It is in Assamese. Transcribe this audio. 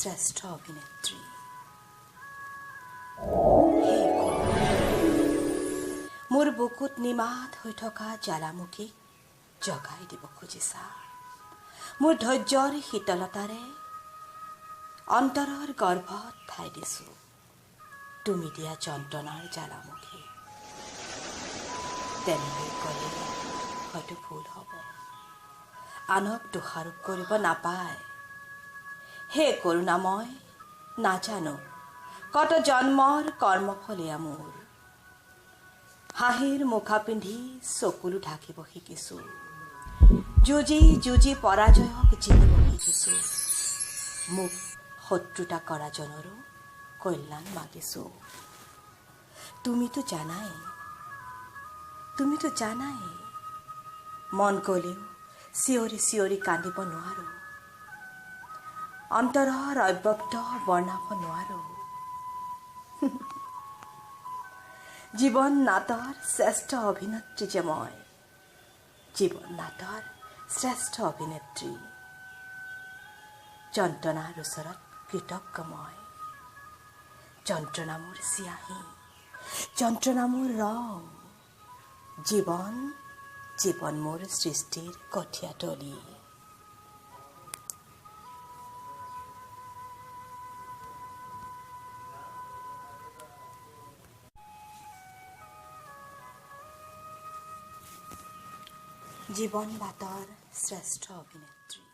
শ্ৰেষ্ঠ অভিনেত্ৰী। মোৰ বুকুত নিমাত হৈ থকা জ্বালামুখীক জগাই দিব খুজিছা। মোৰ ধৈৰ্যৰ শীতলতাৰে অন্তৰৰ গৰ্ভত ঠাই দিছোঁ তুমি দিয়া যন্ত্ৰণাৰ জ্বালামুখী। তেনেকৈ ক'লে হয়তো ভুল হ'ব, আনক দোষাৰোপ কৰিব নাপায়। হে কৰোণাময়, নাজানো কত জন্মৰ কৰ্মফল এয়া মোৰ। হাঁহিৰ মুখা পিন্ধি চকুলো ঢাকিব শিকিছোঁ, যুঁজি যুঁজি পৰাজয়ক জিকিব শিকিছোঁ। মোক শত্ৰুতা কৰা জনৰো কল্যাণ মাগিছোঁ। তুমিতো জানাই মন গ'লেও চিঞৰি চিঞৰি কান্দিব নোৱাৰোঁ, অন্তৰৰ অব্যক্ত বৰ্ণাব নোৱাৰোঁ। জীৱন নাটৰ শ্ৰেষ্ঠ অভিনেত্ৰী যে মই, জীৱন নাটৰ শ্ৰেষ্ঠ অভিনেত্ৰী। যন্ত্ৰণাৰ ওচৰত কৃতজ্ঞ মই। যন্ত্ৰণা মোৰ চিয়াহী, যন্ত্ৰণা মোৰ ৰং, জীৱন মোৰ সৃষ্টিৰ কঠীয়াতলী। জীৱন বাটৰ শ্ৰেষ্ঠ অভিনেত্ৰী।